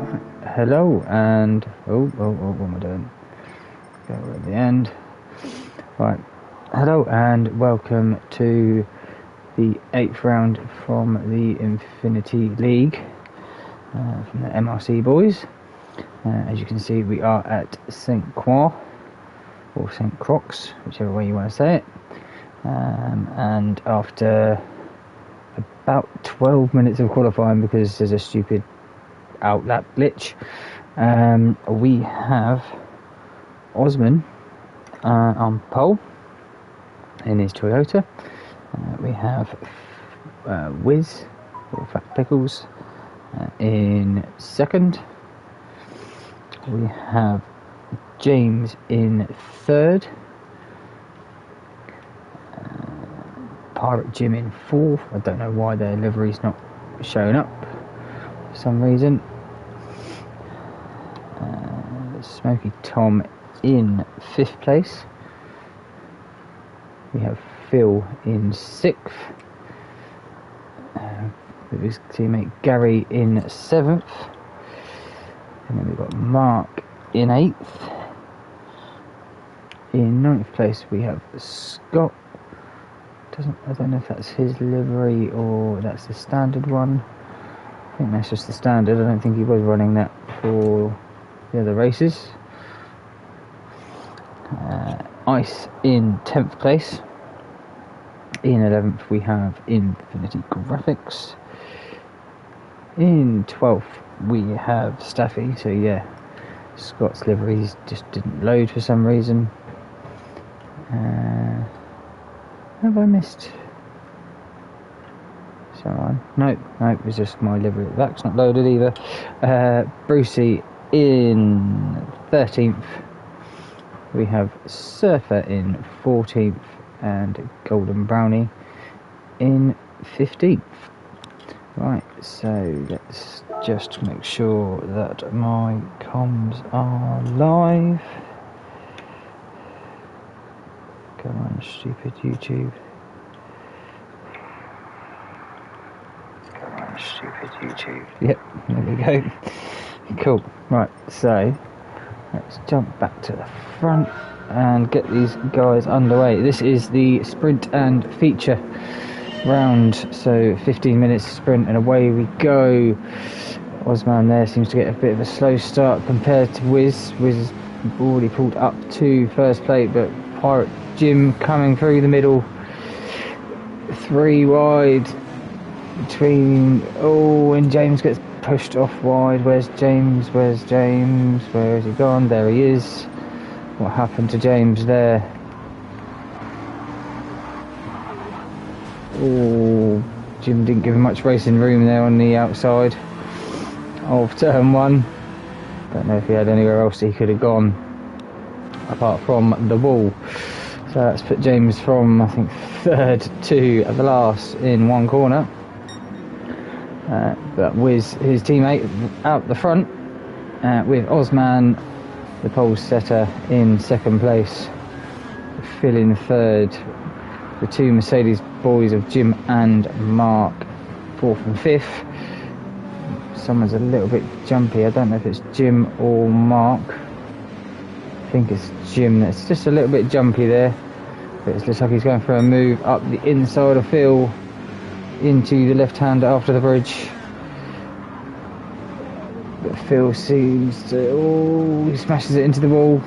Hello and what am I doing? Go at the end. Right. Hello and welcome to the 8th round from the Infinity League from the MRC boys. As you can see, we are at St. Croix or St. Croix, whichever way you want to say it. And after about 12 minutes of qualifying, because there's a stupid outlap glitch, we have Osman on pole in his Toyota. We have Wiz or Fat Pickles in second. We have James in third. Pirate Jim in fourth. I don't know why their livery's not showing up for some reason. Smoky Tom in 5th place. We have Phil in 6th. With his teammate Gary in 7th. And then we've got Mark in 8th. In 9th place we have Scott. I don't know if that's his livery or that's the standard one. I think that's just the standard. I don't think he was running that for the other races. Ice in 10th place. In 11th we have Infinity Graphics. In 12th we have Staffy. So yeah, Scott's liveries just didn't load for some reason. Have I missed someone? Nope, it was just my livery. That's not loaded either. Brucey in 13th. We have Surfer in 14th and Golden Brownie in 15th. Right, so let's just make sure that my comms are live. Come on, stupid YouTube. Come on, stupid YouTube. Yep, there we go. Cool. Right, so let's jump back to the front and get these guys underway. This is the sprint and feature round, so 15 minutes sprint and away we go. Osman there seems to get a bit of a slow start compared to Wiz. Wiz has already pulled up to first plate, but Pirate Jim coming through the middle, 3 wide between. Oh, and James gets pushed off wide. Where's James? Where has he gone? There he is. What happened to James there? Oh, Jim didn't give him much racing room there on the outside of turn 1. Don't know if he had anywhere else he could have gone apart from the wall. So that's put James from, I think, 3rd to the last in one corner. But with his teammate out the front, with Osman, the pole setter, in 2nd place. Phil in 3rd. The 2 Mercedes boys of Jim and Mark, 4th and 5th. Someone's a little bit jumpy. I don't know if it's Jim or Mark. I think it's Jim that's just a little bit jumpy there, but it looks like he's going for a move up the inside of Phil into the left-hander after the bridge. But Phil seems to... he smashes it into the wall.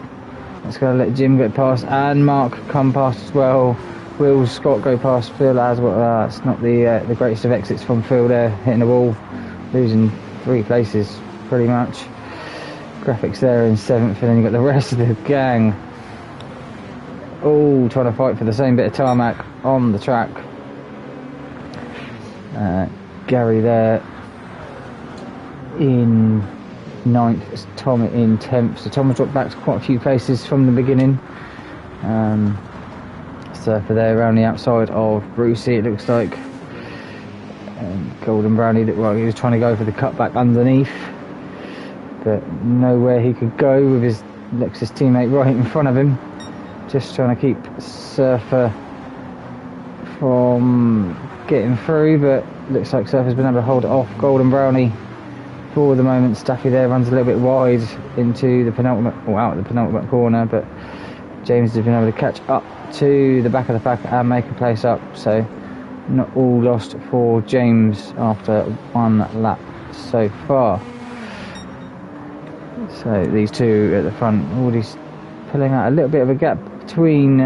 That's going to let Jim get past and Mark come past as well. Will Scott go past Phil as well? It's not the greatest of exits from Phil there, hitting the wall, losing 3 places pretty much. Graphics there in 7th, and then you've got the rest of the gang all trying to fight for the same bit of tarmac on the track. Gary there in 9th, Tom in 10th. So Tom has dropped back to quite a few places from the beginning. Surfer there around the outside of Brucey, it looks like. And Golden Brownie looked like he was trying to go for the cutback underneath, but nowhere he could go with his Lexus teammate right in front of him, just trying to keep Surfer from getting through, but looks like Surfer's been able to hold it off. Golden Brownie for the moment. Staffy there runs a little bit wide into the penultimate, or out of the penultimate corner, but James has been able to catch up to the back of the pack and make a place up, so not all lost for James after one lap so far. So these two at the front already pulling out a little bit of a gap between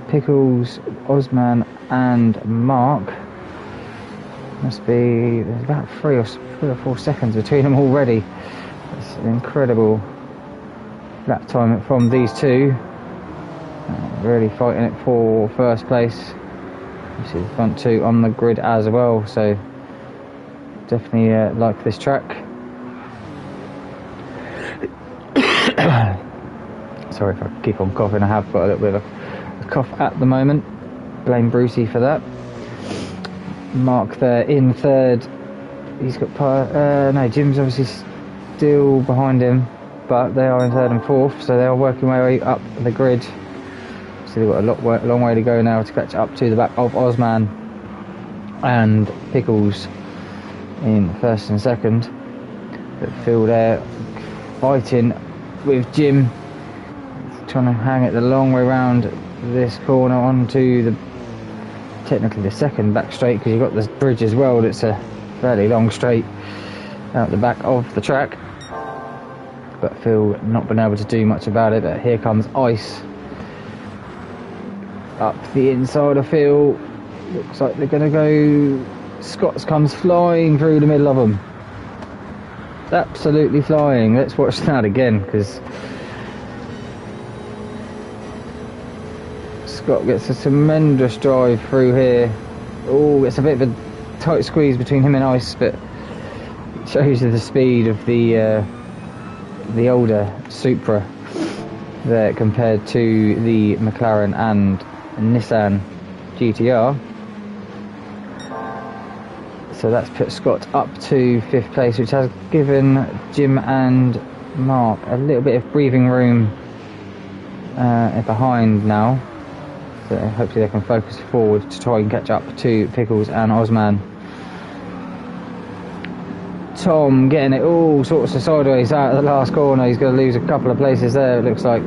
Pickles, Osman and Mark. Must be, there's about 3 or 4 seconds between them already. It's an incredible lap time from these two. Really fighting it for first place. You see the front two on the grid as well, so definitely like this track. Sorry if I keep on coughing, I have got a little bit of a cough at the moment. Blame Brucey for that. Mark there in third. He's got no, Jim's obviously still behind him, but they are in third and fourth, so they are working their way up the grid. So they've got a long way to go now to catch up to the back of Osman and Pickles in first and second. But Phil there fighting with Jim, trying to hang it the long way round this corner onto the, technically the second back straight, because you've got this bridge as well that's a fairly long straight out the back of the track. But Phil not been able to do much about it, but here comes Ice up the inside of Phil. Looks like they're going to go, Scott's comes flying through the middle of them, absolutely flying. Let's watch that again, because Scott gets a tremendous drive through here. Oh, it's a bit of a tight squeeze between him and Ice, but it shows you the speed of the older Supra there compared to the McLaren and Nissan GTR. So that's put Scott up to 5th place, which has given Jim and Mark a little bit of breathing room behind now. So hopefully they can focus forward to try and catch up to Pickles and Osman. Tom getting it all sorts of sideways out of the last corner. He's going to lose a couple of places there, it looks like.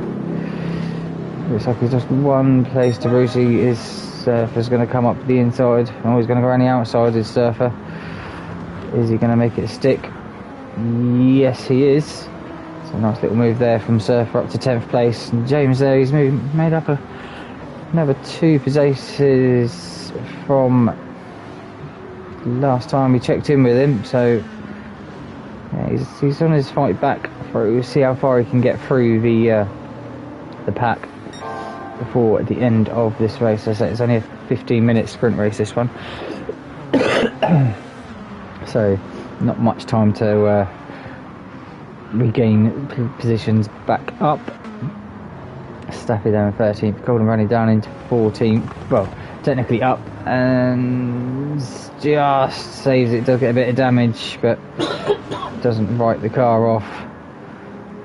Looks like he's just one place to Brucey. His Surfer's going to come up the inside. Oh, he's going to go around the outside, his Surfer. Is he going to make it stick? Yes, he is. It's a nice little move there from Surfer up to 10th place. And James there, he's made up another 2 places from last time we checked in with him. So yeah, he's on his fight back through. We'll see how far he can get through the pack before the end of this race. As I say, it's only a 15-minute sprint race, this one. So not much time to regain positions back up. Staffy down in 13th, Golden Brownie down into 14th. Well, technically up, and just saves it. Does get a bit of damage, but doesn't write the car off.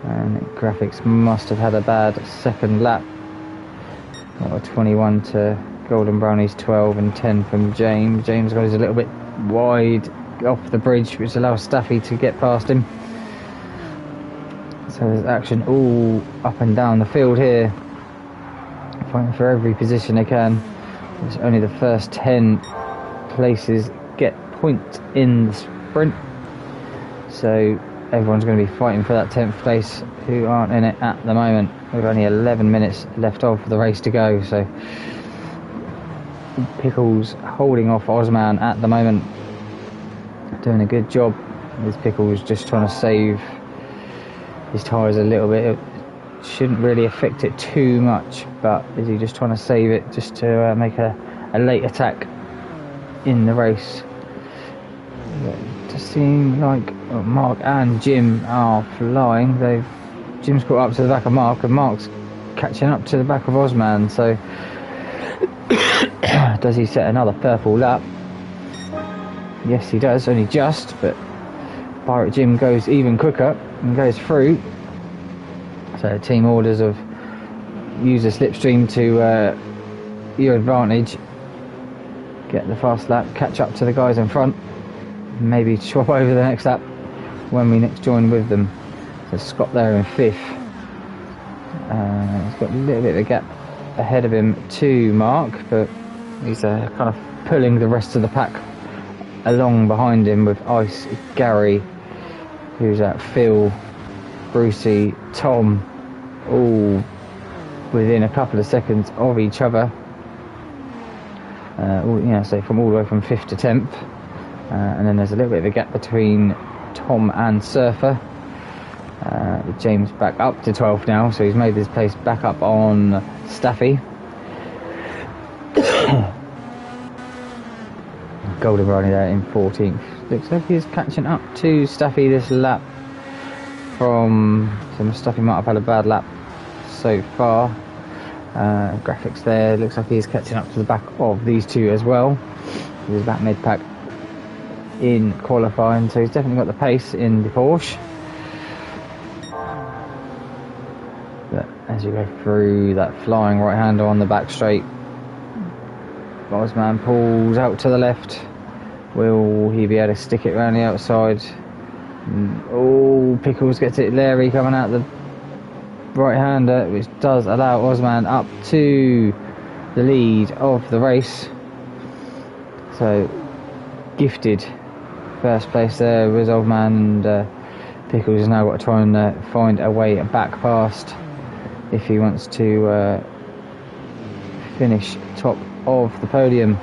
And Graphics must have had a bad second lap. Got a 21 to Golden Brownie's 12 and 10 from James. James goes a little bit wide off the bridge, which allows Staffy to get past him. So there's action all up and down the field here, fighting for every position they can. It's only the first 10 places get points in the sprint, so everyone's going to be fighting for that 10th place who aren't in it at the moment. We've only 11 minutes left of the race to go, so Pickles holding off Osman at the moment, doing a good job. With Pickles just trying to save his tyres a little bit. It shouldn't really affect it too much, but is he just trying to save it just to make a late attack in the race? It just seems like Mark and Jim are flying. Jim's caught up to the back of Mark, and Mark's catching up to the back of Osman. So does he set another purple lap? Yes, he does, only just, but Pirate Jim goes even quicker and goes through. So team orders of use the slipstream to your advantage, get the fast lap, catch up to the guys in front. maybe swap over the next lap when we next join with them. So Scott there in 5th. He's got a little bit of a gap ahead of him to Mark, but he's kind of pulling the rest of the pack along behind him with Ice, Gary, who's at Phil, Brucey, Tom, all within a couple of seconds of each other. So from all the way from 5th to 10th, and then there's a little bit of a gap between Tom and Surfer. With James back up to 12th now, so he's made his place back up on Staffy. Golden Ronnie there in 14th. Looks like he's catching up to Staffy this lap. Staffy might have had a bad lap so far. Graphics there, looks like he's catching up to the back of these two as well. He was back mid-pack in qualifying, so he's definitely got the pace in the Porsche. But as you go through that flying right-hander on the back straight, Osman pulls out to the left. Will he be able to stick it around the outside? Oh, Pickles gets it. Larry coming out the right-hander, which does allow Osman up to the lead of the race. So gifted first place there was Osman, and Pickles has now got to try and find a way back past if he wants to finish top of the podium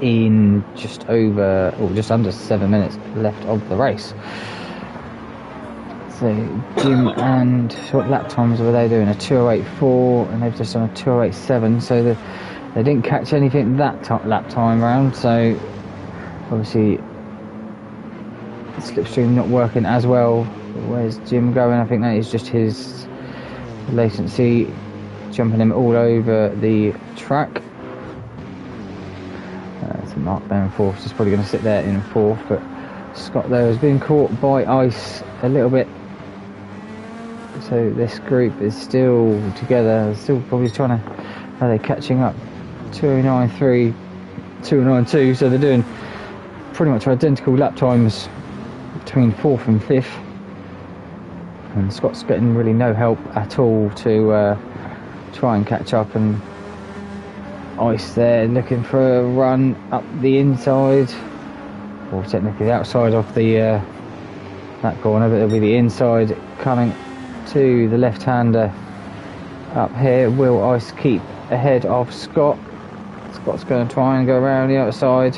in just under 7 minutes left of the race. So Jim, and what lap times were they doing? A 2:08.4, and they've just done a 2:08.7, so they didn't catch anything that lap time round. So obviously slipstream not working as well. Where's Jim going? I think that is just his latency jumping him all over the track. So Mark there in 4th, he's probably going to sit there in 4th, but Scott there has been caught by Ice a little bit. So this group is still together, still probably trying to, are they catching up? 2:09.3, 2:09.2, so they're doing pretty much identical lap times between 4th and 5th. And Scott's getting really no help at all to try and catch up, and Ice there looking for a run up the inside, or technically the outside of the that corner, but it'll be the inside coming to the left-hander up here. Will Ice keep ahead of Scott? Scott's going to try and go around the outside.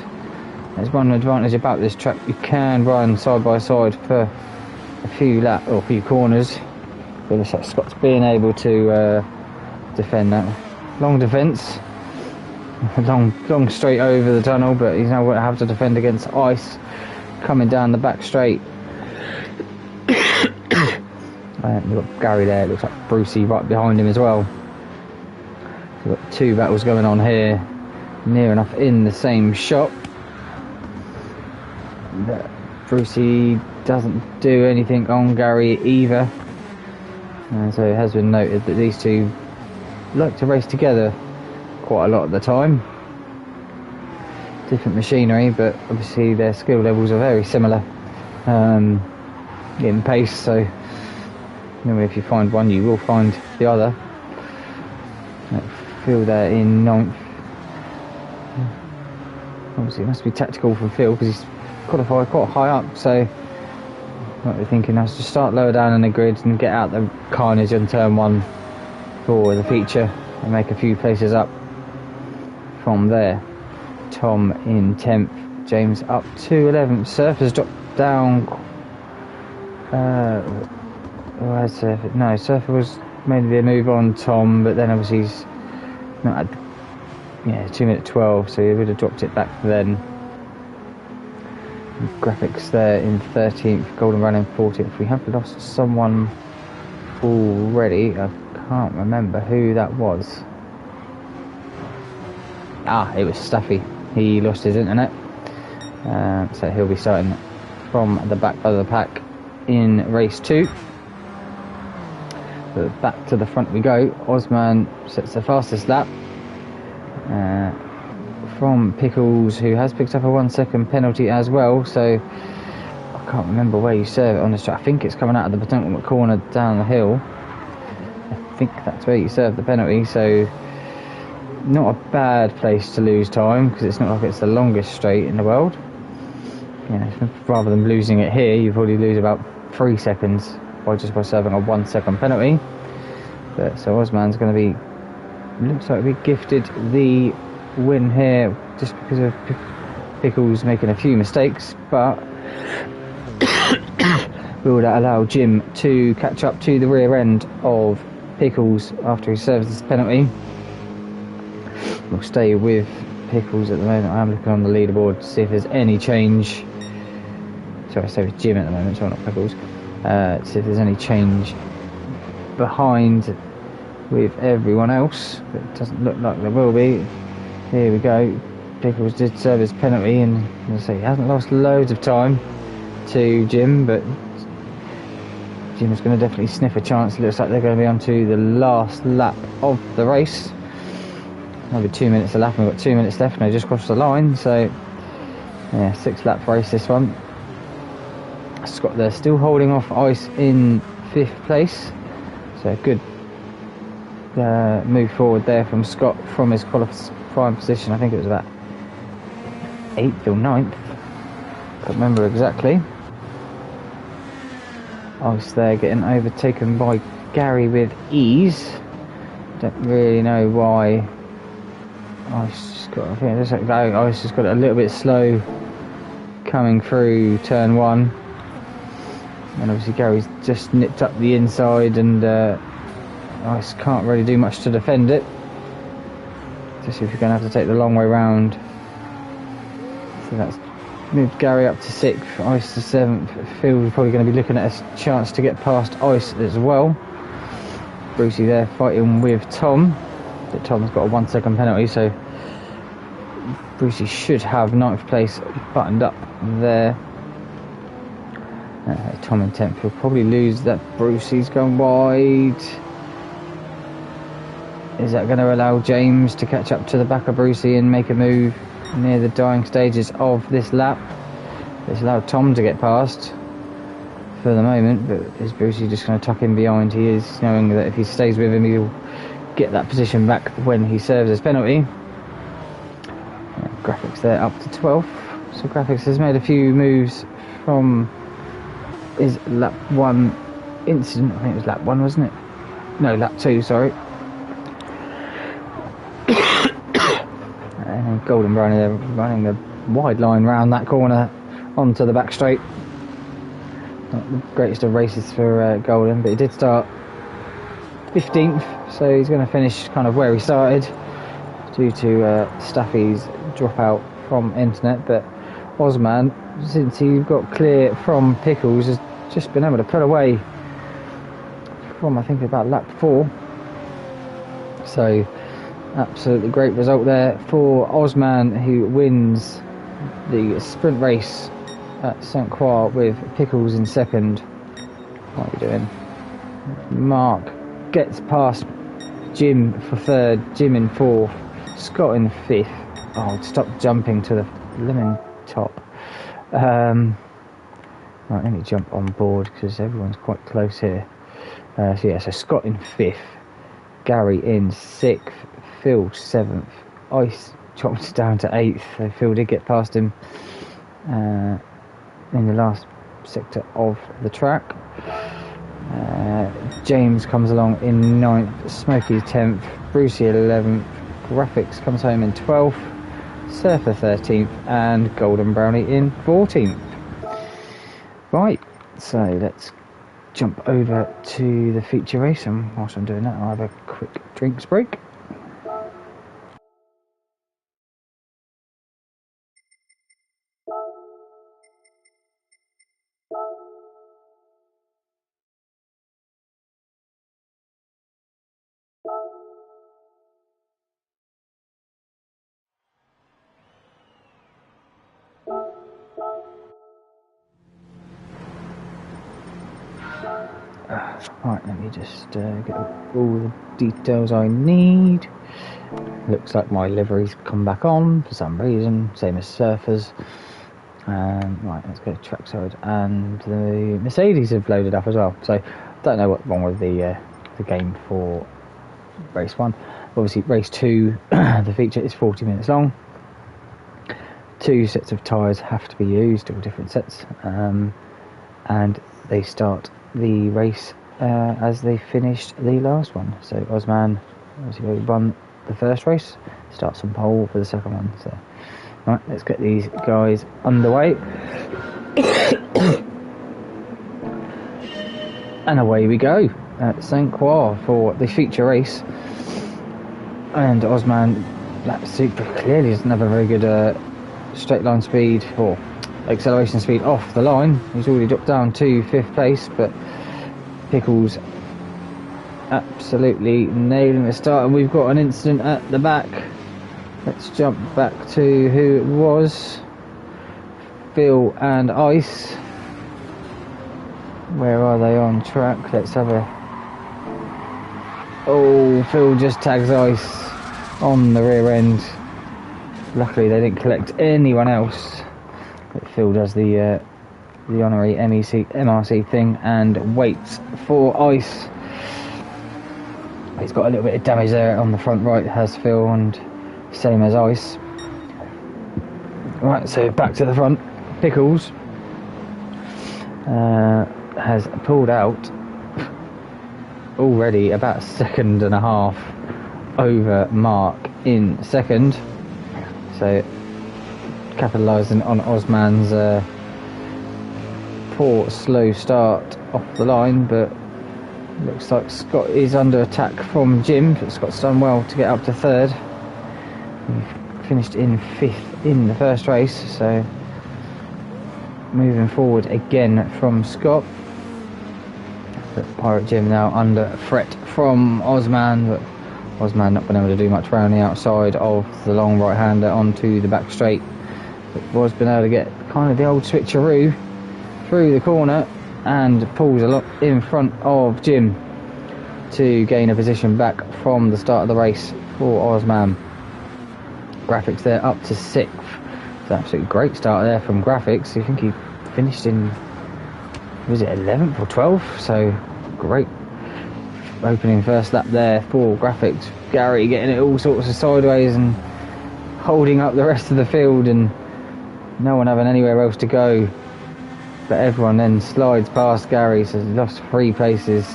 There's one advantage about this track: you can run side by side for a few corners. But it looks like Scott's being able to defend that. Long defence, long straight over the tunnel, but he's now going to have to defend against Ice coming down the back straight. We've got Gary there, it looks like Brucey right behind him as well. So we've got two battles going on here, near enough in the same shot. But Brucey doesn't do anything on Gary either. And so it has been noted that these two like to race together quite a lot of the time. Different machinery, but obviously their skill levels are very similar in pace, so normally if you find one you will find the other. Phil there in 9th. Obviously it must be tactical from Phil because he's qualified quite high up, so might be thinking has to start lower down in the grid and get out the carnage on turn 1 for the feature and make a few places up from there. Tom in 10th, James up to 11th. Surfer's dropped down. Surfer was maybe a move on Tom, but then obviously he's not had 2 minute 12, so he would have dropped it back then. Graphics there in 13th, Golden Run in 14th. We have lost someone already. I can't remember who that was. It was Staffy. He lost his internet, so he'll be starting from the back of the pack in race 2. But back to the front we go. Osman sets the fastest lap, from Pickles, who has picked up a 1 second penalty as well. So I can't remember where you serve it on this track. I think it's coming out of the penultimate corner down the hill. I think that's where you serve the penalty. So not a bad place to lose time, because it's not like it's the longest straight in the world. You know, rather than losing it here, you probably lose about 3 seconds by serving a 1 second penalty. But so Osman's going to be, looks like we gifted the win here just because of Pickles making a few mistakes, but will that allow Jim to catch up to the rear end of Pickles after he serves this penalty? We'll stay with Pickles at the moment. I am looking on the leaderboard to see if there's any change. Sorry, I stay with Jim at the moment, so not Pickles. See if there's any change behind with everyone else. But it doesn't look like there will be. Here we go. Pickles did serve his penalty, and as I say, he hasn't lost loads of time to Jim, but Jim's going to definitely sniff a chance. It looks like they're going to be on to the last lap of the race. Maybe 2 minutes to lap, and we've got 2 minutes left, and they just crossed the line. So yeah, 6 lap race this one. Scott, they're still holding off Ice in 5th place, so good move forward there from Scott from his qualifying position. I think it was about 8th or 9th, can't remember exactly. Ice there getting overtaken by Gary with ease. Don't really know why Ice just got, I think Ice just got it a little bit slow coming through turn 1. And obviously Gary's just nipped up the inside, and Ice can't really do much to defend it. Just if you're going to have to take the long way round. So that's moved Gary up to 6th, Ice to 7th. Phil's probably going to be looking at a chance to get past Ice as well. Brucey there fighting with Tom. But Tom's got a 1 second penalty, so Brucey should have 9th place buttoned up there. Tom in 10th, he'll probably lose that. Brucey's gone wide. Is that going to allow James to catch up to the back of Brucey and make a move near the dying stages of this lap? It's allowed Tom to get past for the moment, but is Brucey just going to tuck in behind? He is, knowing that if he stays with him, he'll get that position back when he serves his penalty. Graphics there up to 12th. So Graphics has made a few moves from his lap 1 incident. I think it was lap 1, wasn't it? No, lap 2, sorry. And then Golden Brownie there running the wide line round that corner onto the back straight. Not the greatest of races for Golden, but he did start 15th, so he's going to finish kind of where he started due to Staffy's dropout from internet. But Osman, since he got clear from Pickles, has just been able to pull away from, I think, about lap 4. So absolutely great result there for Osman, who wins the sprint race at St. Croix with Pickles in 2nd. What are we doing? Mark gets past Jim for 3rd, Jim in 4th, Scott in 5th. Oh, stop jumping to the lemon top. Right, let me jump on board because everyone's quite close here. So yeah, so Scott in 5th, Gary in 6th, Phil 7th, Ice chopped down to 8th. So Phil did get past him in the last sector of the track. James comes along in 9th, Smokey 10th, Brucey 11th, Graphics comes home in 12th, Surfer 13th, and Golden Brownie in 14th. Right, so let's jump over to the feature race, and whilst I'm doing that, I'll have a quick drinks break. Right, let me just get all the details I need. Looks like my livery's come back on for some reason, same as Surfers. Right, let's go to trackside, and the Mercedes have loaded up as well. So don't know what's wrong with the game for race 1. Obviously race 2, the feature is 40 minutes long. 2 sets of tyres have to be used, all different sets, and they start the race as they finished the last one. So Osman, obviously won the first race, starts on pole for the second one. So right, let's get these guys underway. And away we go at St. Croix for the feature race. And Osman, that super clearly doesn't have a very good straight line speed or acceleration speed off the line. He's already dropped down to 5th place, but Pickles absolutely nailing the start. And we've got an incident at the back. Let's jump back to who it was. Phil and Ice. Where are they on track? Let's have a... Oh, Phil just tags Ice on the rear end. Luckily they didn't collect anyone else. But Phil does the honorary MRC thing and waits for Ice. He's got a little bit of damage there on the front right, has Phil, and same as Ice. Right, so back to the front. Pickles has pulled out already about 1.5 seconds over Mark in second. So capitalising on Osman's poor slow start off the line, but looks like Scott is under attack from Jim, but Scott's done well to get up to 3rd. He finished in 5th in the first race, so moving forward again from Scott. But Pirate Jim now under threat from Osman, but Osman not been able to do much round the outside of the long right hander onto the back straight. But was been able to get kind of the old switcheroo through the corner and pulls a lot in front of Jim to gain a position back from the start of the race for Osman. Graphics there up to 6th. It's an absolutely great start there from Graphics. I think he finished in, was it 11th or 12th? So great opening first lap there for Graphics. Gary getting it all sorts of sideways and holding up the rest of the field, and no one having anywhere else to go. But everyone then slides past Gary, so he's lost 3 places.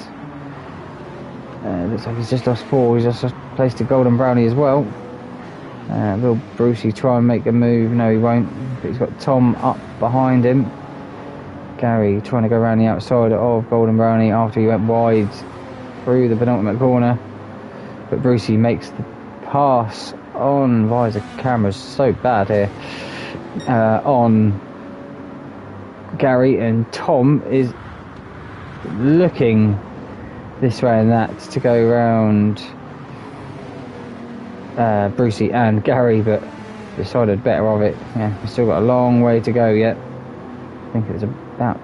Looks like he's just lost 4. He's just lost place to Golden Brownie as well. Will Brucey try and make a move? No, he won't. But he's got Tom up behind him. Gary trying to go around the outside of Golden Brownie after he went wide through the penultimate corner. But Brucey makes the pass on. Why is the camera so bad here? On Gary, and Tom is looking this way and that to go around Brucey and Gary, but decided better of it. Yeah, we've still got a long way to go yet. I think it was about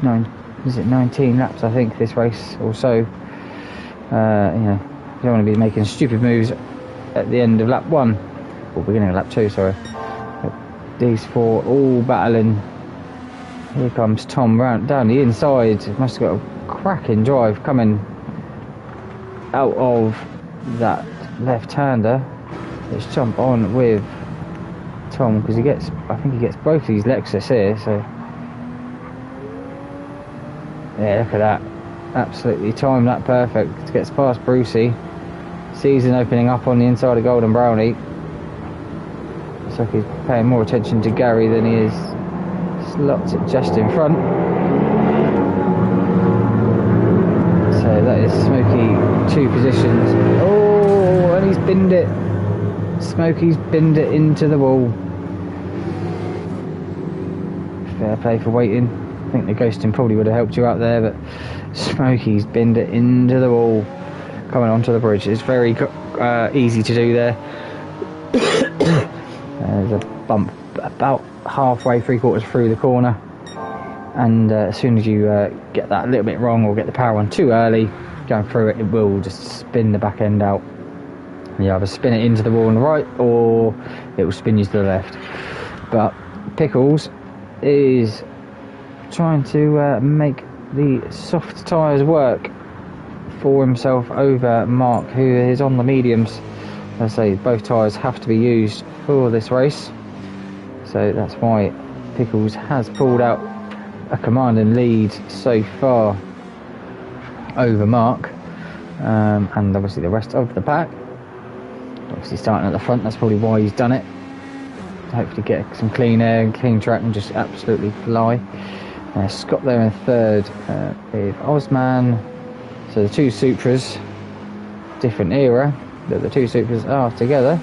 19 laps, I think, this race or so. You know, you don't want to be making stupid moves at the end of lap 1, or beginning of lap 2, sorry. But these 4 all battling. Here comes Tom round down the inside. Must have got a cracking drive coming out of that left-hander. Let's jump on with Tom, because I think he gets both these Lexus here. So yeah, look at that, absolutely timed that perfect. Gets past Brucey. Season opening up on the inside of Golden Brownie. Looks like he's paying more attention to Gary than he is. Slots it just in front. So that is Smokey 2 positions. Oh, and he's binned it. Smokey's binned it into the wall. Fair play for waiting. I think the ghosting probably would have helped you out there, but Smokey's binned it into the wall. Coming onto the bridge. It's very easy to do there. There's a bump about halfway, 3/4 through the corner, and as soon as you get that a little bit wrong or get the power on too early, going through it, it will just spin the back end out. You either spin it into the wall on the right, or it will spin you to the left. But Pickles is trying to make the soft tyres work for himself over Mark, who is on the mediums. As I say, both tyres have to be used for this race, so that's why Pickles has pulled out a commanding lead so far over Mark, and obviously the rest of the pack. Obviously starting at the front, that's probably why he's done it. Hopefully get some clean air and clean track and just absolutely fly. Scott there in third with Ozman. So the two Supras, different era, but the two Supras are together.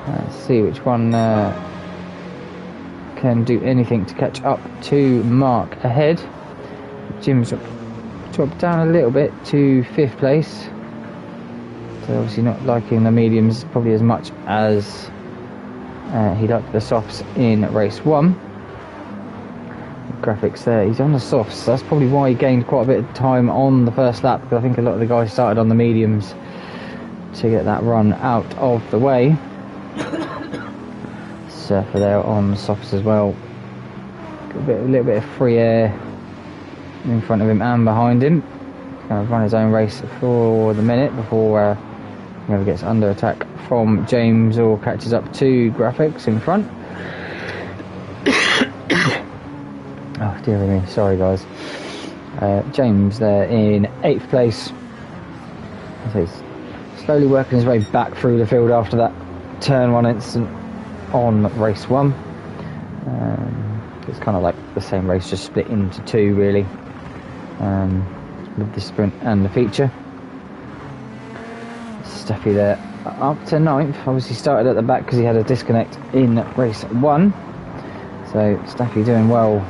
Let's see which one can do anything to catch up to Mark ahead. Jim's dropped down a little bit to 5th place. So obviously not liking the mediums probably as much as he liked the softs in race 1. Graphics there, he's on the softs, so that's probably why he gained quite a bit of time on the first lap, because I think a lot of the guys started on the mediums to get that run out of the way. Surfer there on softs as well. Got a little bit of free air in front of him and behind him. He's going to run his own race for the minute before he ever gets under attack from James or catches up to Graphics in front. Oh dear me, sorry guys. James there in 8th place. So he's slowly working his way back through the field after that turn 1 incident on race 1. It's kind of like the same race, just split into 2 really, with the sprint and the feature. Steffi there up to 9th. Obviously started at the back because he had a disconnect in race 1. So Steffi doing well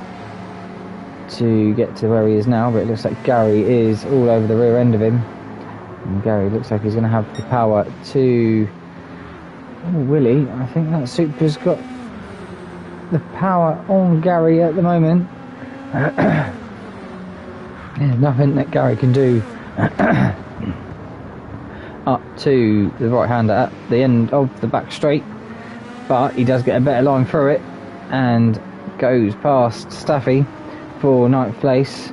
to get to where he is now, but it looks like Gary is all over the rear end of him, and Gary looks like he's going to have the power to... Oh, Willie, I think that Supra's got the power on Gary at the moment. There's nothing that Gary can do up to the right hander at the end of the back straight, but he does get a better line through it and goes past Staffy for 9th place.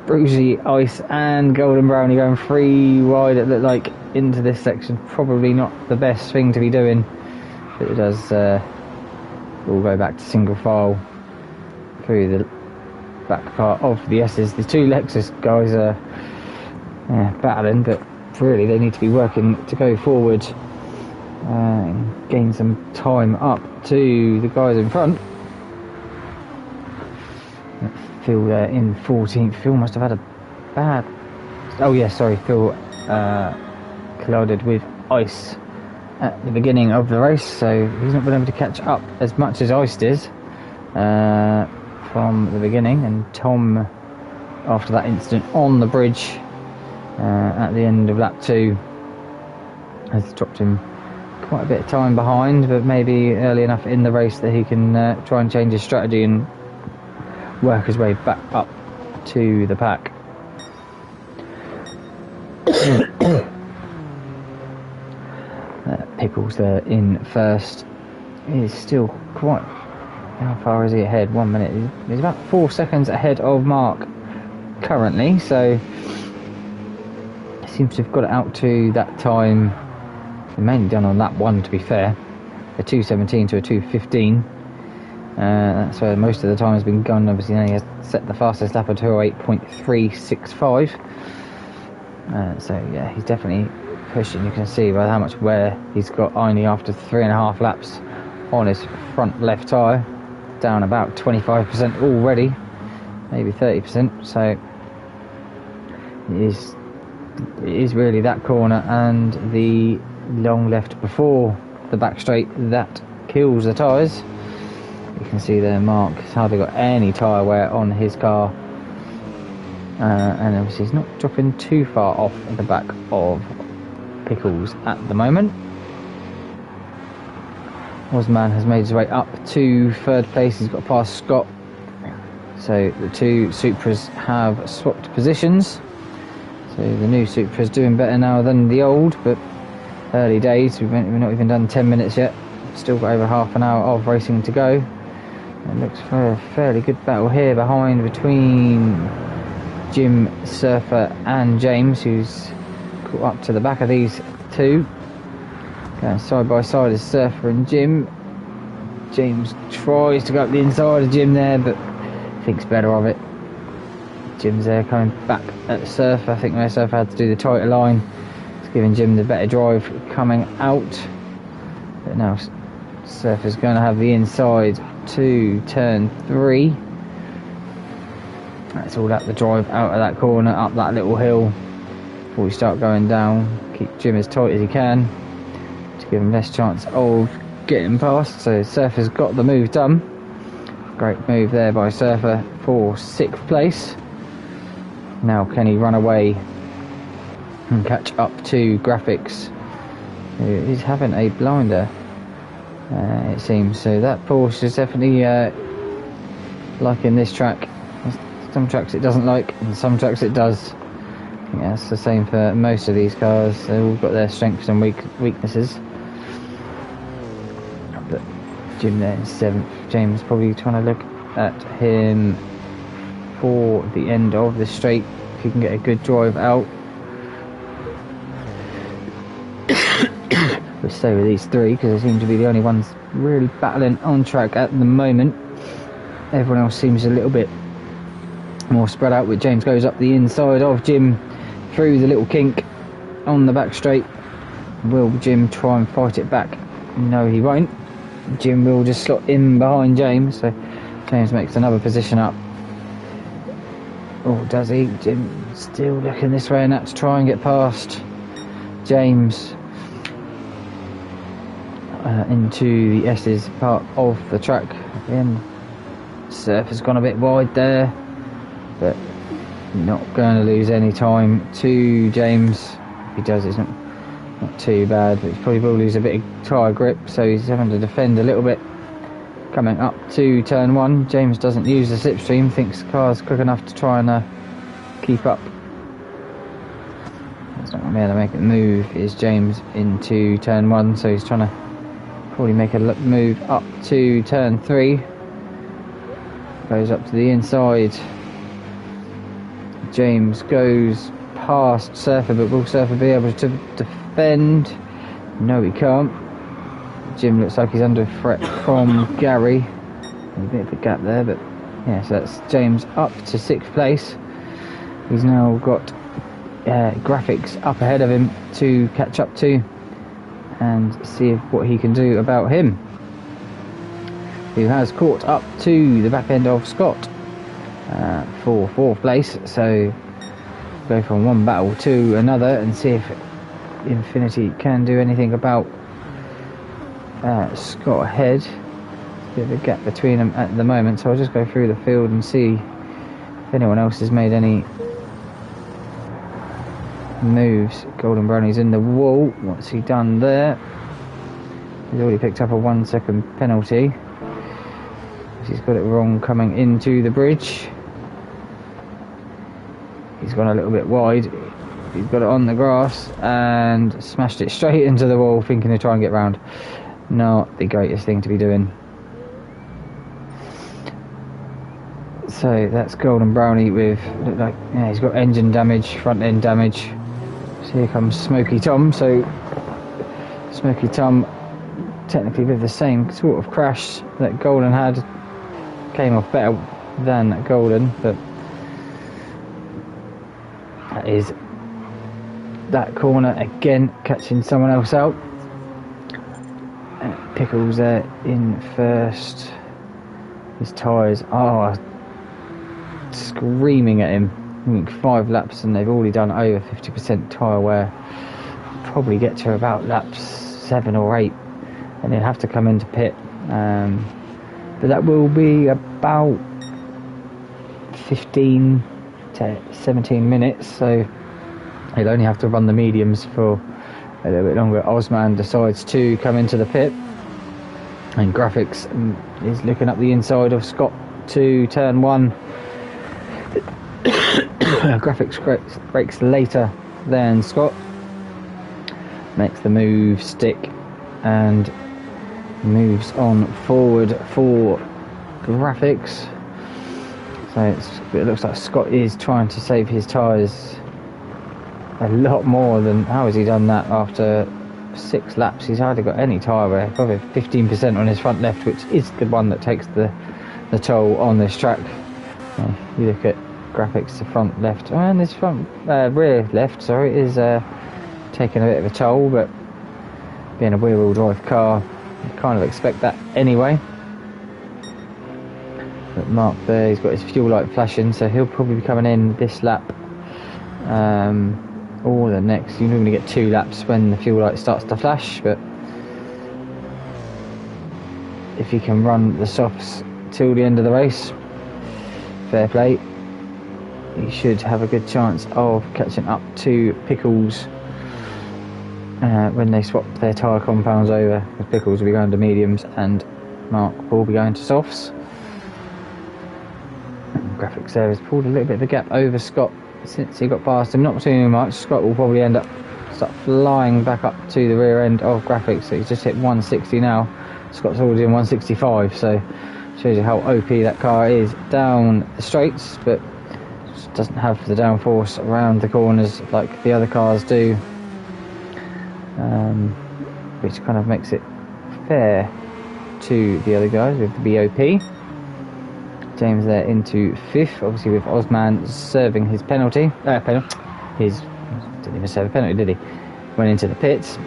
Brucey, Ice and Golden Brownie going 3 wide, it looked like, into this section. Probably not the best thing to be doing, but it does all go back to single file through the back part of the S's. The 2 Lexus guys are battling, but really they need to be working to go forward and gain some time up to the guys in front. Phil in 14th. Phil must have had a bad... Oh yeah, sorry, Phil collided with Ice at the beginning of the race, so he's not been able to catch up as much as Ice did from the beginning. And Tom, after that incident on the bridge at the end of lap 2, has dropped him quite a bit of time behind, but maybe early enough in the race that he can try and change his strategy and work his way back up to the pack. Pickles there in first. He's still quite... How far is he ahead? 1 minute. He's about 4 seconds ahead of Mark currently, so he seems to have got it out to that time. Mainly done on lap 1, to be fair. A 2:17 to a 2:15. That's where most of the time has been gone. Obviously now he has set the fastest lap at 2:08.365. So yeah, he's definitely pushing. You can see by how much wear he's got only after 3.5 laps on his front left tyre, down about 25% already, maybe 30%. So it is really that corner and the long left before the back straight that kills the tyres. You can see there Mark has hardly got any tyre wear on his car, and obviously he's not dropping too far off the back of Pickles at the moment. Osman has made his way up to 3rd place. He's got past Scott So the two Supras have swapped positions. So the new Supra's doing better now than the old, but early days. We've not even done 10 minutes yet. Still got over half an hour of racing to go. It looks for a fairly good battle here behind between Jim, Surfer and James, who's caught up to the back of these two. Going side by side is Surfer and Jim. James tries to go up the inside of Jim there, but thinks better of it. Jim's there coming back at Surfer. I think where Surfer had to do the tighter line. It's giving Jim the better drive coming out. But now Surfer's going to have the inside to turn 3. That's all that the drive out of that corner, up that little hill before we start going down. Keep Jim as tight as he can to give him less chance of getting past. So Surfer's got the move done. Great move there by Surfer for 6th place. Now can he run away and catch up to Graphics, who is having a blinder, it seems. So that Porsche is definitely liking this track. Some tracks it doesn't like, and some tracks it does. Yeah, it's the same for most of these cars. They've all got their strengths and weaknesses. But Jim there in 7th. James probably trying to look at him for the end of the straight, if he can get a good drive out. We'll stay with these 3 because they seem to be the only ones really battling on track at the moment. Everyone else seems a little bit more spread out, with James goes up the inside of Jim through the little kink on the back straight. Will Jim try and fight it back? No, he won't. Jim will just slot in behind James, so James makes another position up. Oh, does he? Jim still looking this way and that to try and get past James into the S's part of the track. Again, Surf has gone a bit wide there, but not going to lose any time to James. If he does, it's not too bad, but he probably will lose a bit of tyre grip, so he's having to defend a little bit. Coming up to turn 1, James doesn't use the slipstream, thinks the car's quick enough to try and keep up. That's not going to be able to make a move, is James into turn 1, so he's trying to probably make a move up to turn 3. Goes up to the inside. James goes past Surfer, but will Surfer be able to defend? No, he can't. Jim looks like he's under threat from Gary. A bit of a gap there, but yeah, so that's James up to 6th place. He's now got Graphics up ahead of him to catch up to and see what he can do about him, who has caught up to the back end of Scott for 4th place. So go from one battle to another and see if Infinity can do anything about Scott ahead. Bit of a gap between them at the moment, so I'll just go through the field and see if anyone else has made any moves. Golden Brownie's in the wall. What's he done there? He's already picked up a 1 second penalty. He's got it wrong coming into the bridge. He's gone a little bit wide. He's got it on the grass and smashed it straight into the wall, thinking to try and get round. Not the greatest thing to be doing. So that's Golden Brownie with, look like, yeah, he's got engine damage, front end damage. So here comes Smoky Tom. So Smoky Tom, technically with the same sort of crash that Golden had, came off better than Golden, but that is that corner again, catching someone else out. Pickles there in first. His tyres are screaming at him. I think 5 laps and they've already done over 50% tyre wear. Probably get to about laps 7 or 8 and he'll have to come into pit. But that will be about 15 to 17 minutes, so he'll only have to run the mediums for a little bit longer. Osman decides to come into the pit, and Graphics is looking up the inside of Scott to turn 1. Graphics brakes later than Scott. Makes the move stick and moves on forward for Graphics. So it looks like Scott is trying to save his tyres a lot more than... How has he done that after 6 laps? He's hardly got any tyre wear, probably 15% on his front left, which is the one that takes the toll on this track. You look at Graphics, the front left, and this front rear left, sorry, is taking a bit of a toll, but being a wheel-wheel drive car, you kind of expect that anyway. But Mark there, he's got his fuel light flashing, so he'll probably be coming in this lap or the next. You normally get 2 laps when the fuel light starts to flash, but if you can run the softs till the end of the race, fair play. You should have a good chance of catching up to Pickles when they swap their tyre compounds over. Because Pickles will be going to mediums and Mark will be going to softs. And Graphics there has pulled a little bit of a gap over Scott since he got past him. Not too much. Scott will probably end up start flying back up to the rear end of Graphics. So he's just hit 160 now. Scott's already in 165, so shows you how OP that car is down the straights, but just doesn't have the downforce around the corners like the other cars do, which kind of makes it fair to the other guys with the BOP. James there into 5th, obviously with Osman serving his penalty. Didn't even serve a penalty, did he? Went into the pits.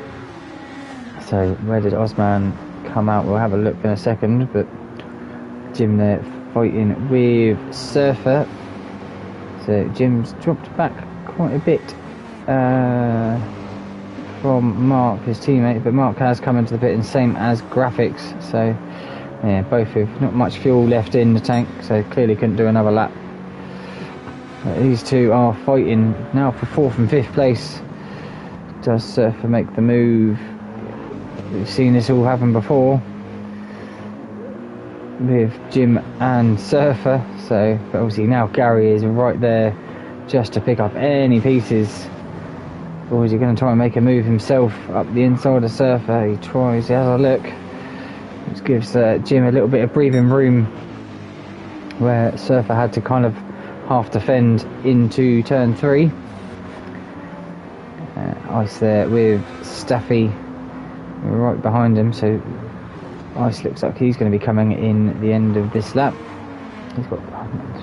So where did Osman come out? We'll have a look in a second, but Jim there fighting with Surfer. So Jim's dropped back quite a bit from Mark, his teammate, but Mark has come into the pit, and same as Graphics. So yeah, both with not much fuel left in the tank, so clearly couldn't do another lap. But these two are fighting now for 4th and 5th place. Does Surfer make the move? We've seen this all happen before with Jim and Surfer, so but obviously now Gary is right there just to pick up any pieces. Or is he going to try and make a move himself up the inside of Surfer? He tries, he has a look, which gives Jim a little bit of breathing room where Surfer had to kind of half defend into turn 3. Ice there with Staffy right behind him, so Ice looks like he's going to be coming in the end of this lap. He's got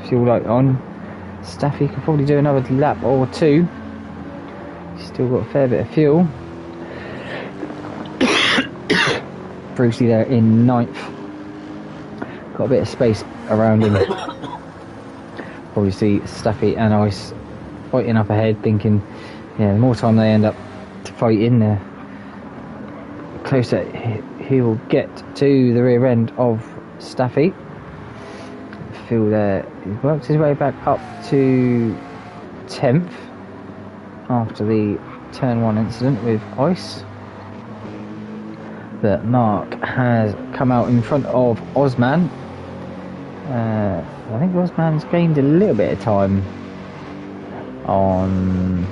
fuel light on. Staffy could probably do another lap or 2. He's still got a fair bit of fuel. Brucey there in 9th. Got a bit of space around him. Probably see Staffy and Ice fighting up ahead, thinking, yeah, the more time they end up fighting, the closer he will get to the rear end of Staffy. Phil there, he works his way back up to 10th after the turn 1 incident with Ice. But Mark has come out in front of Osman. I think Osman's gained a little bit of time on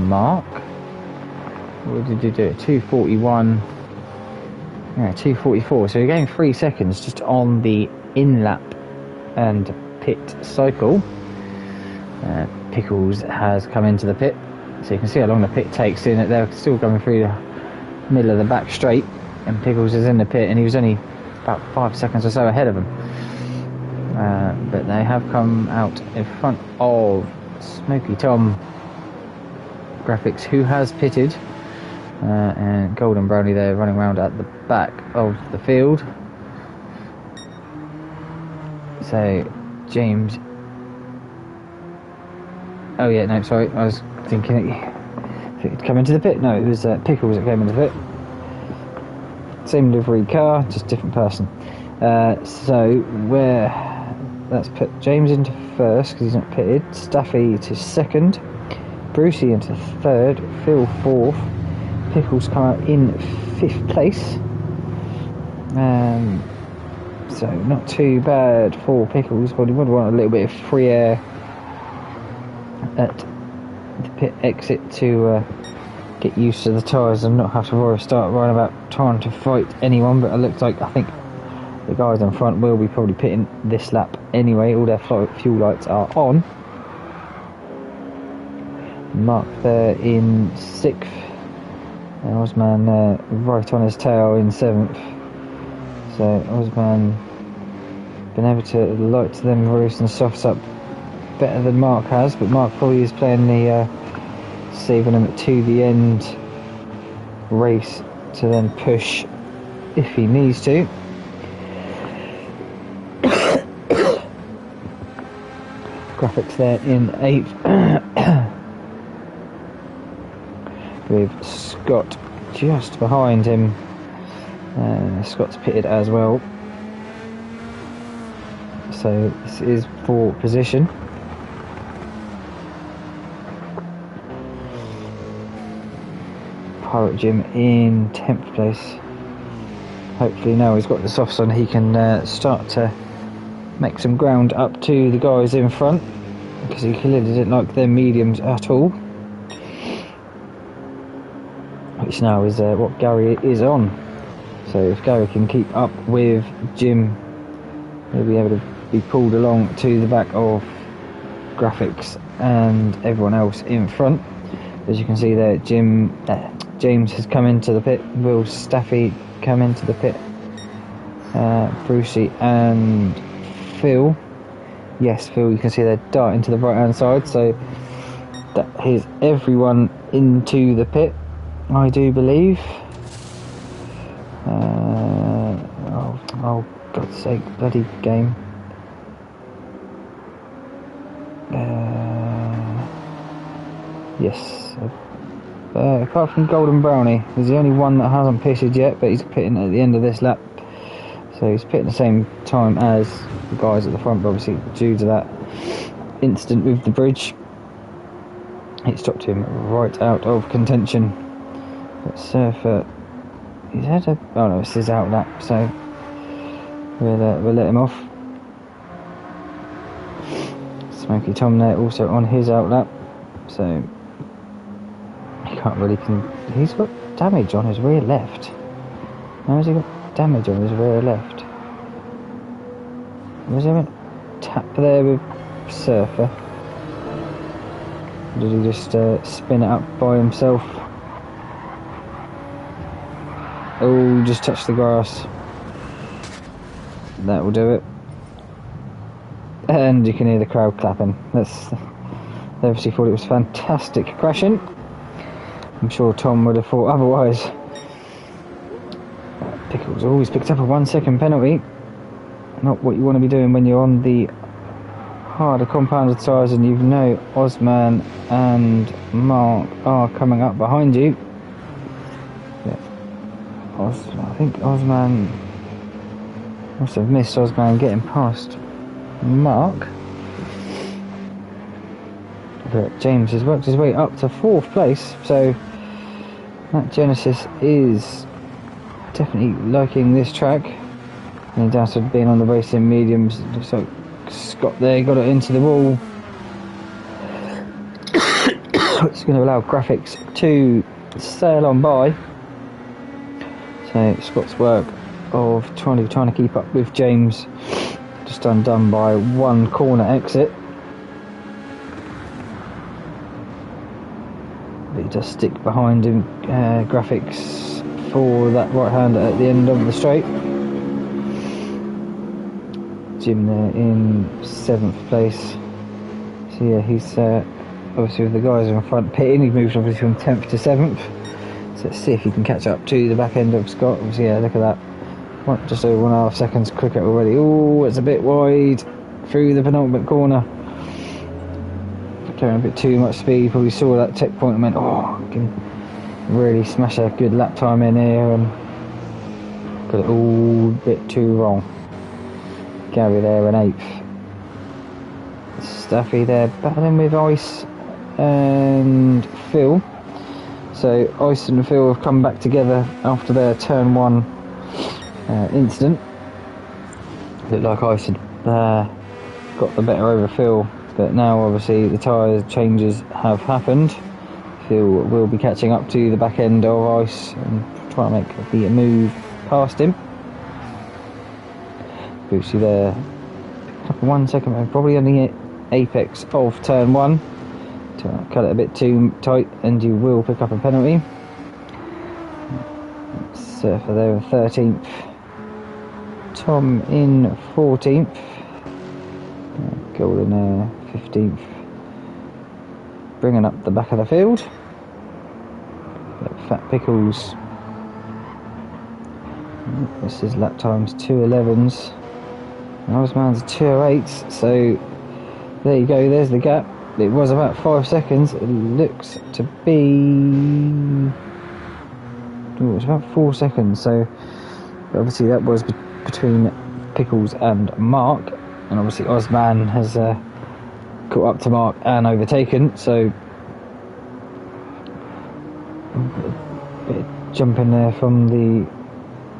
Mark. What did he do? 241. Yeah, 244. So he gained 3 seconds just on the in-lap and pit cycle. Pickles has come into the pit, so you can see how long the pit takes in it. They're still going through the middle of the back straight, and Pickles is in the pit, and he was only about 5 seconds or so ahead of him. But they have come out in front of Smoky Tom Graphics, who has pitted, and Golden Brownie there running around at the back of the field. So James, oh yeah, no, sorry, I was thinking he'd come into the pit. No, it was Pickles that came into the pit. Same livery car, just different person. So let's put James into 1st because he's not pitted, Staffy to 2nd, Brucey into 3rd, Phil 4th, Pickles come out in 5th place. So not too bad for Pickles, but he would want a little bit of free air at the pit exit to get used to the tyres and not have to start worrying about trying to fight anyone. But it looks like, I think the guys in front will be probably pitting this lap anyway. All their fuel lights are on. Mark there in 6th, and Osman right on his tail in 7th. So Osman been able to light them roost and softs up better than Mark has, but Mark probably is playing the saving him to the end race to then push if he needs to. Graphics there in 8th. With Scott just behind him. Scott's pitted as well. So this is for position. Pirate Jim in 10th place. Hopefully now he's got the softs on, he can start to make some ground up to the guys in front, because he clearly didn't like their mediums at all. Which now is what Gary is on. So if Gary can keep up with Jim, he'll be able to be pulled along to the back of Graphics and everyone else in front. As you can see there, James has come into the pit. Will Staffy come into the pit? Brucey and Phil. Yes, Phil, you can see they're darting to the right hand side. So that is everyone into the pit, I do believe. Oh, God's sake, bloody game. Yes. Apart from Golden Brownie, he's the only one that hasn't pitted yet, but he's pitting at the end of this lap. So he's pitting the same time as the guys at the front, but obviously due to that incident with the bridge, it stopped him right out of contention. But Surfer, he's had a... oh no, it's his out lap, so we'll let him off. Smoky Tom there also on his out lap, so he can't really... he's got damage on his rear left. How has he got damage on his rear left? Was there a tap there with Surfer? Or did he just spin it up by himself? Oh, just touched the grass. That will do it. And you can hear the crowd clapping. They obviously thought it was fantastic crashing. I'm sure Tom would have thought otherwise. Pickles always picked up a 1 second penalty. Not what you want to be doing when you're on the harder compounded tyres and you know Osman and Mark are coming up behind you. Yeah. I think Osman must have missed Osman getting past Mark. But James has worked his way up to 4th place, so that Genesis is definitely liking this track. And down to being on the racing mediums, looks like Scott there got it into the wall. It's going to allow Graphics to sail on by. So Scott's work of trying to keep up with James just undone by one corner exit. But he does stick behind him, Graphics, for that right hander at the end of the straight. Jim there in 7th place. So yeah, he's obviously with the guys in front pitting. He moved obviously from 10th to 7th. So let's see if he can catch up to the back end of Scott. Obviously, yeah, look at that. Just over 1.5 seconds quicker already. Oh, it's a bit wide through the penultimate corner. Carrying a bit too much speed. Probably saw that checkpoint and went, oh, I can really smash a good lap time in here, and got it all a bit too wrong. Gary there in 8th. Staffy there battling with Ice and Phil. So Ice and Phil have come back together after their turn 1 incident. Looked like Ice had got the better over Phil, but now obviously the tyre changes have happened. Phil will be catching up to the back end of Ice and trying to make the move past him. Brucey there, 1 second, probably on the apex of turn 1. To cut it a bit too tight and you will pick up a penalty. Surfer there in 13th. Tom in 14th. Golden 15th. Bringing up the back of the field. Fat Pickles. This is lap times 2:11s. Osman's 2:08s. So there you go. There's the gap. It was about 5 seconds. It looks to be. Oh, it's about 4 seconds. So obviously that was between Pickles and Mark, and obviously Osman has caught up to Mark and overtaken. So a bit of jumping there from the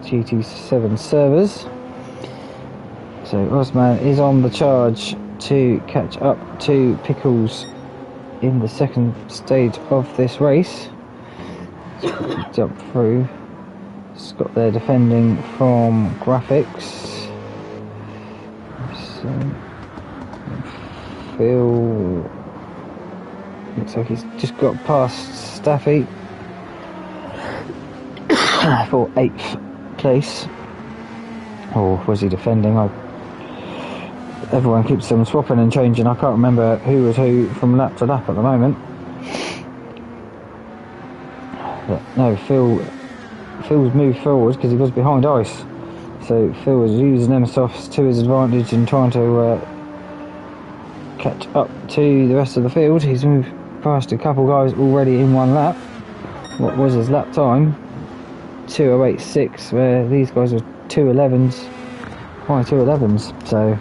GT7 servers. So Osman is on the charge to catch up to Pickles in the second stage of this race. Jump through. Scott there defending from graphics. So Phil looks like he's just got past Staffy for 8th place. Or was he defending? Everyone keeps them swapping and changing. I can't remember who was who from lap to lap at the moment. But no, Phil's moved forward because he was behind Ice. So Phil was using them softs to his advantage and trying to catch up to the rest of the field. He's moved past a couple guys already in one lap. What was his lap time? 2:08.6, where these guys were 2:11s. Why 2:11s? So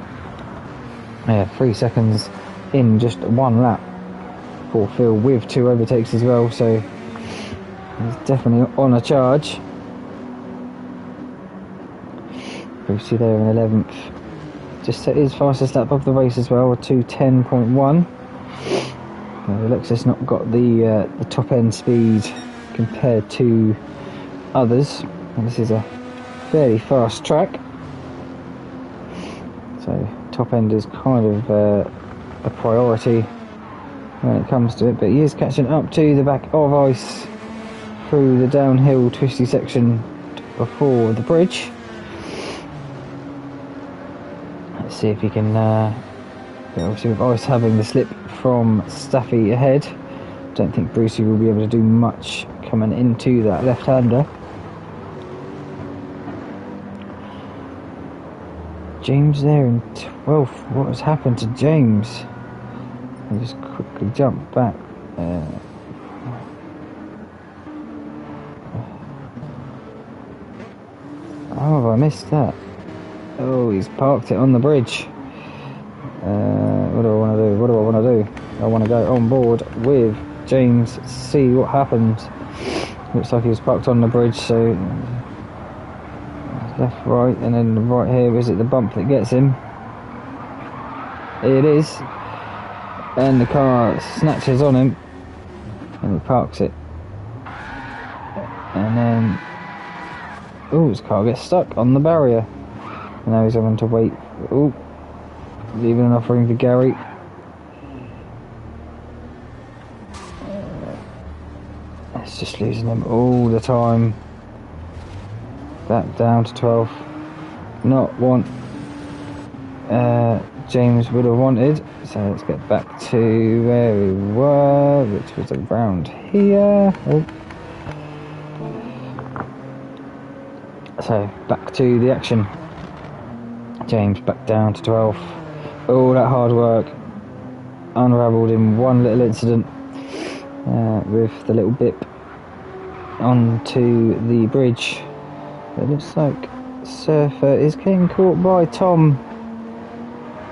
yeah, 3 seconds in just one lap for Phil with 2 overtakes as well. So he's definitely on a charge. Brucey there in 11th. Just set his fastest lap of the race as well, 2:10.1. Alexis not got the top end speed compared to others. And this is a fairly fast track. So top end is kind of a priority when it comes to it. But he is catching up to the back of Ice through the downhill twisty section before the bridge. Let's see if he can obviously with Ice having the slip from Staffy ahead, don't think Brucey will be able to do much coming into that left-hander. James there in 12th. What has happened to James? I'll just quickly jump back. How have I missed that? Oh, he's parked it on the bridge. What do I want to do? What do I want to do? I want to go on board with James, see what happens. Looks like he was parked on the bridge, so left, right, and then right here, is it the bump that gets him? It is. And the car snatches on him and he parks it. And then his car gets stuck on the barrier. And now he's having to wait. Leaving enough room for Gary. It's just losing him all the time. Back down to 12. Not what James would have wanted. So let's get back to where we were, which was around here. So back to the action. James back down to 12. All that hard work unravelled in one little incident with the little bip onto the bridge. It looks like Surfer is getting caught by Tom.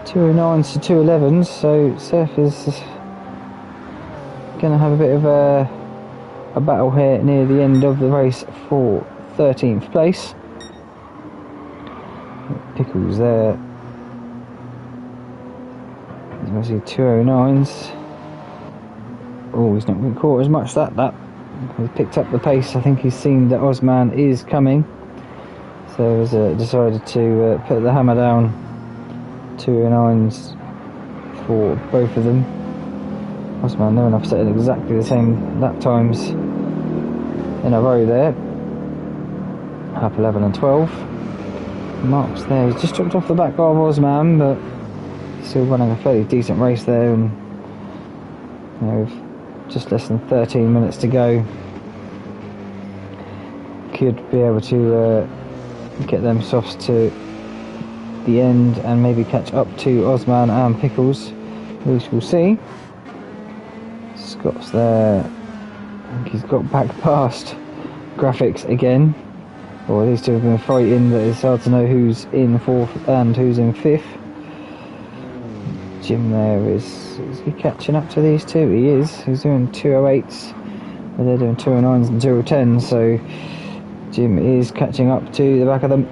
209s to 211s, so Surfer's going to have a bit of a battle here near the end of the race for 13th place. Pickles there. There's obviously 209s. Oh, he's not been caught as much that. He's picked up the pace. I think he's seen that Osman is coming. So he's decided to put the hammer down. 209s for both of them. Osman near enough setting exactly the same lap times in a row there. Up 11 and 12. Mark's there. He's just dropped off the back of Osman, but still running a fairly decent race there, and with just less than 13 minutes to go, could be able to get them softs to the end and maybe catch up to Osman and Pickles. We shall see. Scott's there. I think he's got back past Graphics again. Well, these two have been fighting, but it's hard to know who's in 4th and who's in 5th. Jim there is he catching up to these two? He is. He's doing 208s, but they're doing 209s and 210s, so Jim is catching up to the back of them.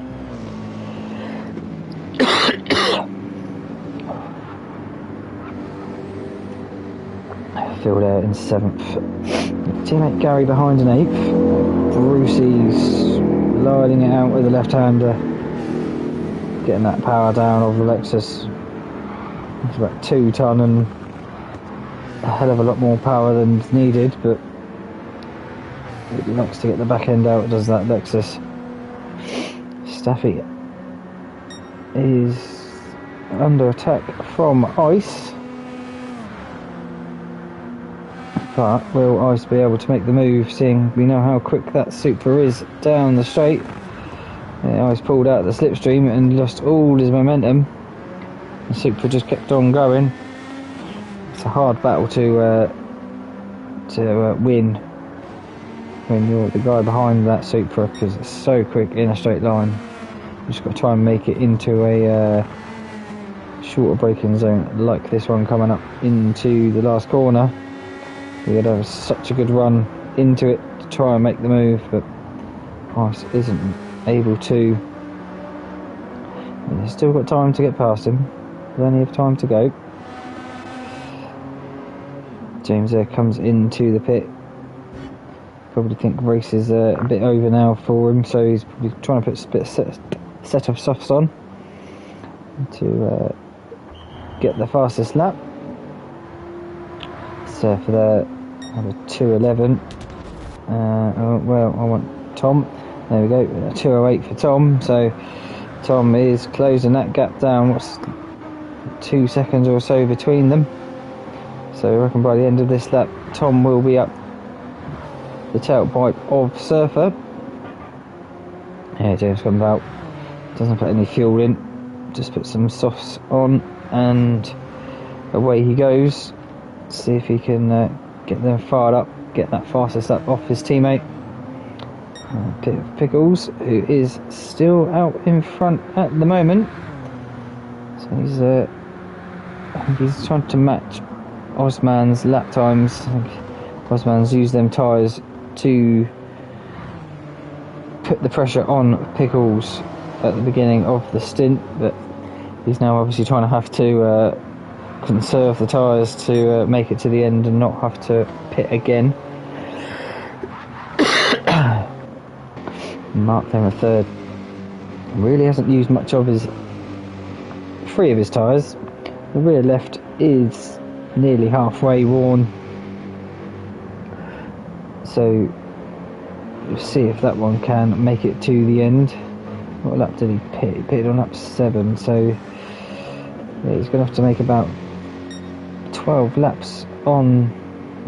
Phil there in 7th. Teammate Gary behind in 8th. Brucey's lining it out with the left-hander, getting that power down of the Lexus. It's about 2 ton and a hell of a lot more power than's needed, but it likes to get the back end out, does that Lexus. Staffy is under attack from Ice, but will Ice be able to make the move, seeing we know how quick that Supra is down the straight? Ice pulled out the slipstream and lost all his momentum. The Supra just kept on going. It's a hard battle to win when you're the guy behind that Supra, because it's so quick in a straight line. You just got to try and make it into a shorter braking zone, like this one coming up into the last corner. You got to have such a good run into it to try and make the move, but Ice isn't able to. And he's still got time to get past him. Plenty of time to go. James there comes into the pit. Probably think race is a bit over now for him, so he's probably trying to put a set of softs on to get the fastest lap. So for the 2:11. Well, I want Tom. There we go. 2:08 for Tom. So Tom is closing that gap down. What's 2 seconds or so between them? So I reckon by the end of this lap, Tom will be up the tailpipe of Surfer. Yeah, James comes out. Doesn't put any fuel in. Just put some softs on, and away he goes. See if he can get them fired up, get that fastest lap off his teammate. Pickles, who is still out in front at the moment. So he's trying to match Osman's lap times. I think Osman's used them tyres to put the pressure on Pickles at the beginning of the stint, but he's now obviously trying to have to conserve the tyres to make it to the end and not have to pit again. Mark there in 3rd. Really hasn't used much of his 3 of his tyres. The rear left is nearly halfway worn, so we'll see if that one can make it to the end. What lap did he pit? He pitted on lap 7, so yeah, he's going to have to make about 12 laps on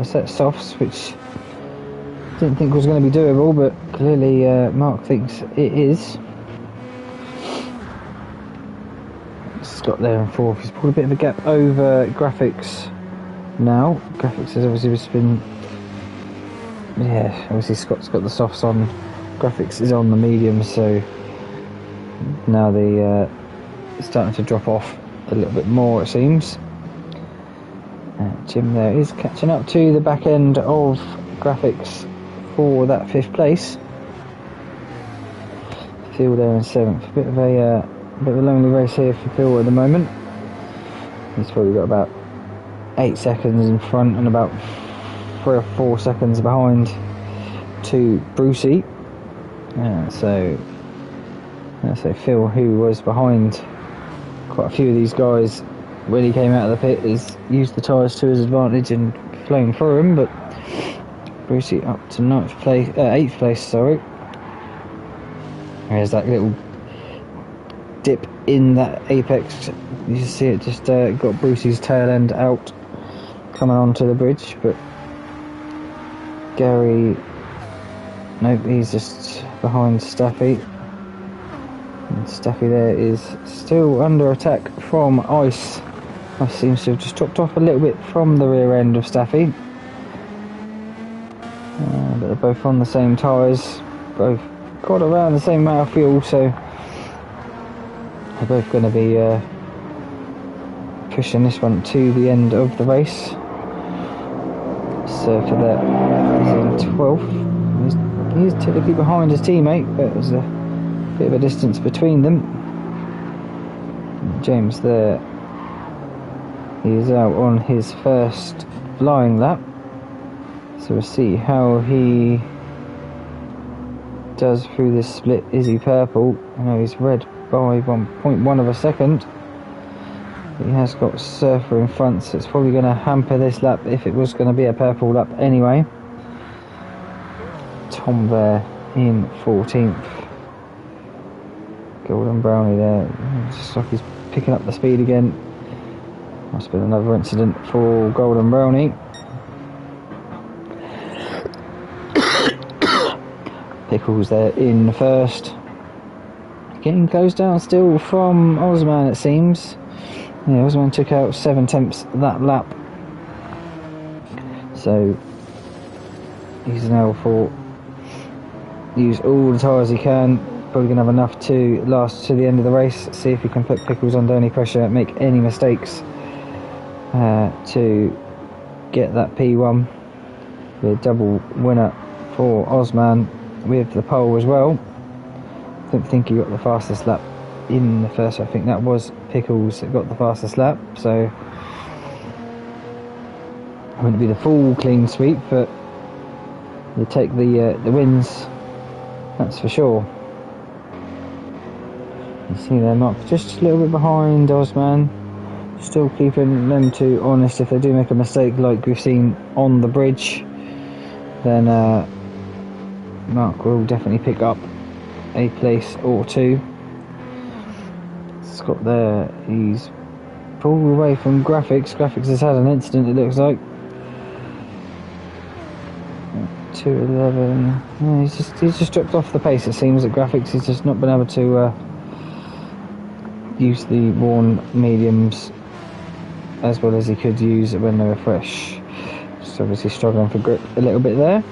a set of softs, which I didn't think was going to be doable, but clearly Mark thinks it is. Scott there in 4th. He's pulled a bit of a gap over Graphics now. Graphics has obviously just been, yeah, obviously Scott's got the softs on, Graphics is on the medium, so now they're starting to drop off a little bit more, it seems. Jim there is catching up to the back end of Graphics for that 5th place. Phil there in 7th. A bit of a A bit of a lonely race here for Phil at the moment. He's probably got about 8 seconds in front and about 3 or 4 seconds behind to Brucey. So Phil, who was behind quite a few of these guys when he came out of the pit, has used the tyres to his advantage and flown through him, but Brucey up to 8th place, sorry. There's that little dip in that apex. You see it just got Brucey's tail end out coming onto the bridge, but Gary, nope, he's just behind Staffy. And Staffy there is still under attack from Ice. Ice seems to have just dropped off a little bit from the rear end of Staffy. But they're both on the same tyres, both got around the same amount of fuel, so they're both going to be pushing this one to the end of the race. So for that, he's in 12th. He's typically behind his teammate, but there's a bit of a distance between them. James there, he is out on his first flying lap. So we'll see how he does through this split. Is he purple? I know he's red by 1.1 of a second. He has got Surfer in front, so it's probably going to hamper this lap if it was going to be a purple lap anyway. Tom there in 14th. Golden Brownie there. Just like he's picking up the speed again. Must have been another incident for Golden Brownie. Pickles there in first. Getting closed down still from Osman, it seems. Yeah, Osman took out 7/10 that lap. So he's now for use all the tyres he can. Probably going to have enough to last to the end of the race. See if he can put Pickles under any pressure, make any mistakes to get that P1. Be a double winner for Osman with the pole as well. I don't think he got the fastest lap in the first. I think that was Pickles that got the fastest lap. So it wouldn't be the full clean sweep, but you take the wins. That's for sure. You see there, Mark, just a little bit behind Osman. Still keeping them two honest. If they do make a mistake like we've seen on the bridge, then Mark will definitely pick up a place or two. Scott there, he's pulled away from Graphics. Graphics has had an incident, it looks like. 2:11. Yeah, he's just dropped off the pace, it seems, at Graphics. He's just not been able to use the worn mediums as well as he could use when they were fresh. Just obviously struggling for grip a little bit there.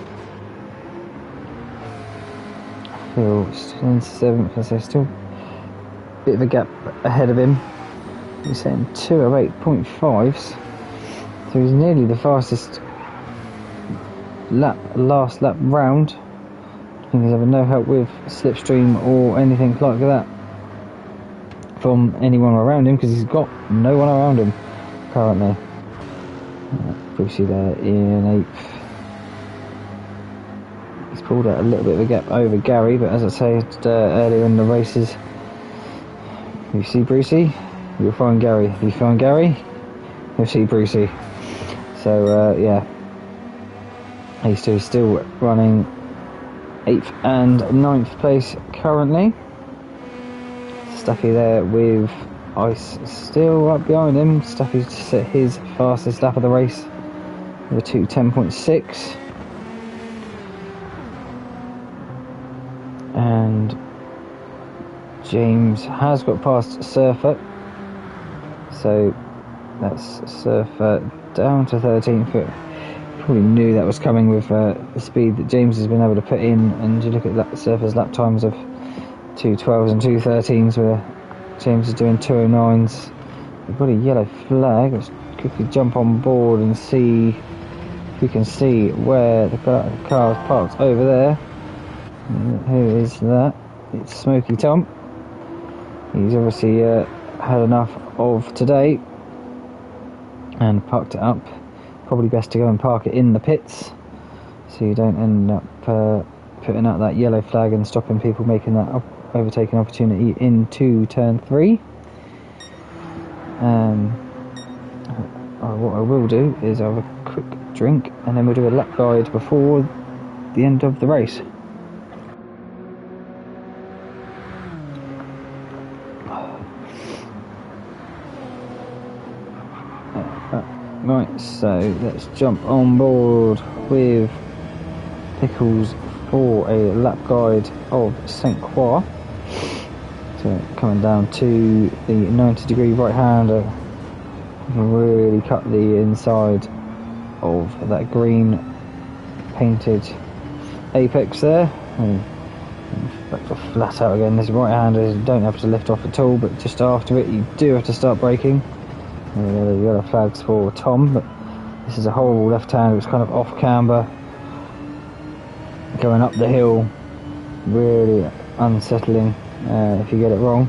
Phil in 7th, as there's still a bit of a gap ahead of him. He's saying 2:08.5s, so he's nearly the fastest last lap round. I think he's having no help with slipstream or anything like that from anyone around him, because he's got no one around him currently. Brucey there in 8th. He's pulled out a little bit of a gap over Gary, but as I said earlier in the races, if you see Brucey, you'll find Gary. If you find Gary, you'll see Brucey. So yeah, these two still running 8th and 9th place currently. Staffy there with Ice still up behind him. Staffy's set his fastest lap of the race with a 2:10.6. And James has got past Surfer, so that's Surfer down to 13th. Probably knew that was coming with the speed that James has been able to put in, and you look at Surfer's lap times of 2:12s and 2:13s, where James is doing 2:09s. We've got a yellow flag. Let's quickly jump on board and see if we can see where the car is parked over there. Who is that? It's Smoky Tom. He's obviously had enough of today and parked it up. Probably best to go and park it in the pits, so you don't end up putting out that yellow flag and stopping people making that overtaking opportunity into turn 3. What I will do is have a quick drink and then we'll do a lap guide before the end of the race. Right, so let's jump on board with Pickles for a lap guide of St. Croix. So coming down to the 90-degree right-hander, really cut the inside of that green painted apex there. And back to flat out again. This right-hander don't have to lift off at all, but just after it you do have to start braking. The yellow flags for Tom, but this is a horrible left-hander. It's kind of off camber, going up the hill, really unsettling if you get it wrong.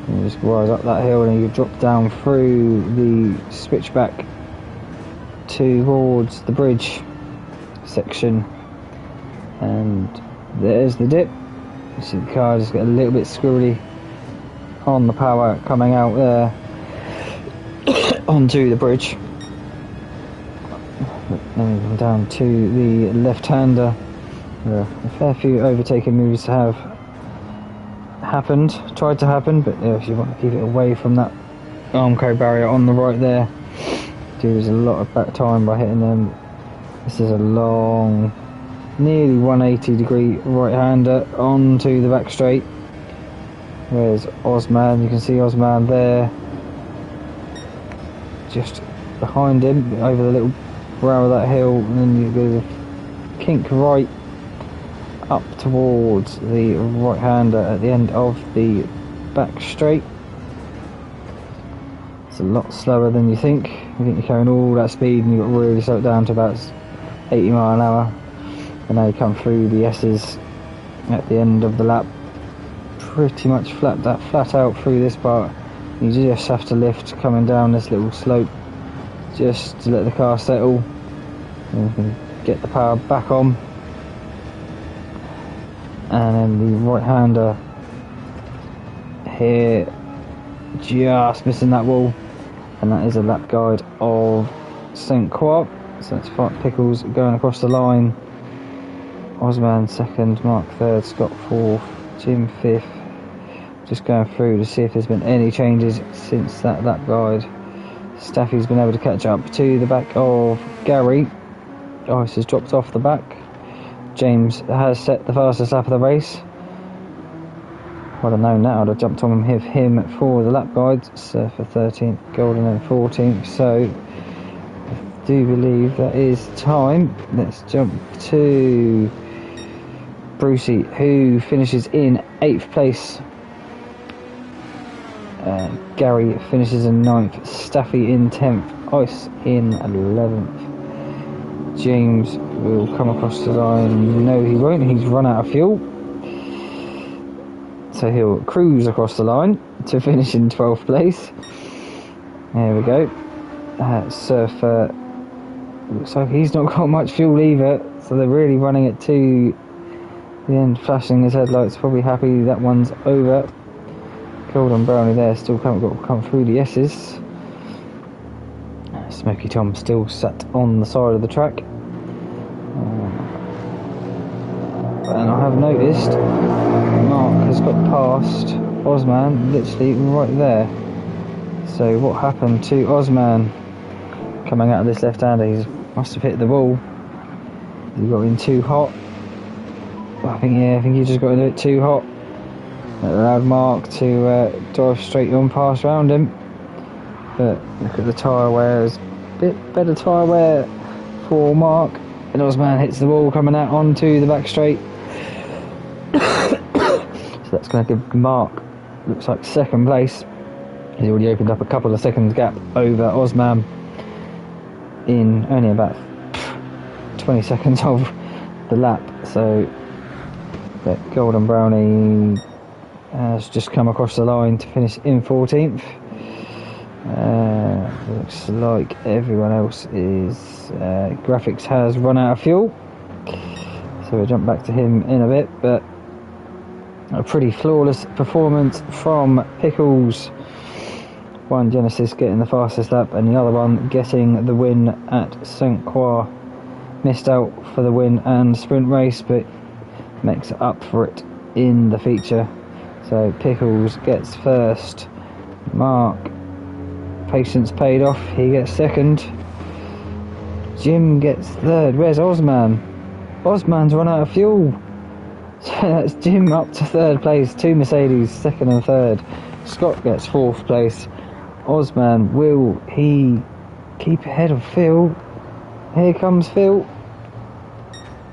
You just rise up that hill and you drop down through the switchback towards the bridge section, and there's the dip. You see the car just get a little bit squirrely on the power coming out there onto the bridge. Then we come down to the left-hander. A fair few overtaking moves have tried to happen, but if you want to keep it away from that Armco barrier on the right there, do lose a lot of back time by hitting them. This is a long, nearly 180-degree right-hander onto the back straight. There's Osman, you can see Osman there, just behind him, over the little brow of that hill, and then you go the kink right up towards the right-hander at the end of the back straight. It's a lot slower than you think. You think you're carrying all that speed and you've got to really slow it down to about 80 mile an hour. And now you come through the S's at the end of the lap, pretty much flat out through this part. You just have to lift coming down this little slope just to let the car settle, and you can get the power back on. And then the right-hander here, just missing that wall, and that is a lap guide of St. Croix. So that's Pickles going across the line, Osman second, Mark third, Scott fourth, Jim fifth. Just going through to see if there's been any changes since that lap guide. Staffy's been able to catch up to the back of Gary. Ice has dropped off the back. James has set the fastest lap of the race. If I'd have known that, I'd have jumped on him for the lap guides. So for 13th, Golden and 14th. So I do believe that is time. Let's jump to Brucey, who finishes in 8th place. Gary finishes in 9th, Staffy in 10th, Ice in 11th. James will come across the line. No, he won't. He's run out of fuel. So he'll cruise across the line to finish in 12th place. There we go. Surfer, looks like he's not got much fuel either. So they're really running it to the end, flashing his headlights. Probably happy that one's over. Golden Brownie there, still got to come through the S's. Smoky Tom still sat on the side of the track. And I have noticed Mark has got past Osman literally right there. So what happened to Osman coming out of this left-hander? He must have hit the wall. He got in too hot. I think he just got in a bit too hot. It allowed Mark to drive straight on past round him. But look at the tyre wear, it's a bit better tyre wear for Mark. And Osman hits the wall coming out onto the back straight. So that's going to give Mark, looks like, second place. He's already opened up a couple of seconds gap over Osman in only about 20 seconds of the lap. So but Golden Brownie has just come across the line to finish in 14th. Looks like everyone else is graphics has run out of fuel, so we'll jump back to him in a bit. But a pretty flawless performance from Pickles. One Genesis getting the fastest lap and the other one getting the win at St. Croix. Missed out for the win and sprint race, but makes up for it in the feature. So Pickles gets first. Mark, patience paid off, he gets second. Jim gets third. Where's Osman? Osman's run out of fuel. So that's Jim up to third place. 2 Mercedes, second and third. Scott gets fourth place. Osman, will he keep ahead of Phil? Here comes Phil.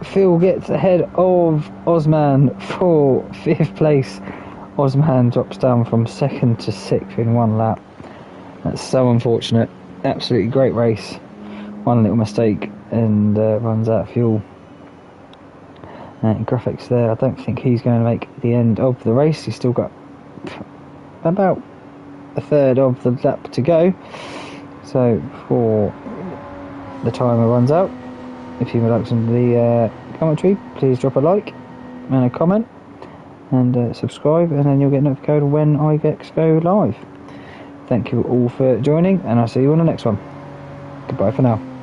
Phil gets ahead of Osman for 5th place. Osman drops down from 2nd to 6th in 1 lap. That's so unfortunate. Absolutely great race. One little mistake and runs out of fuel. Graphics there, I don't think he's going to make the end of the race. He's still got about a third of the lap to go. So before the timer runs out, if you would like some of the commentary, please drop a like and a comment and subscribe, and then you'll get notified when I go live. Thank you all for joining, and I'll see you on the next one. Goodbye for now.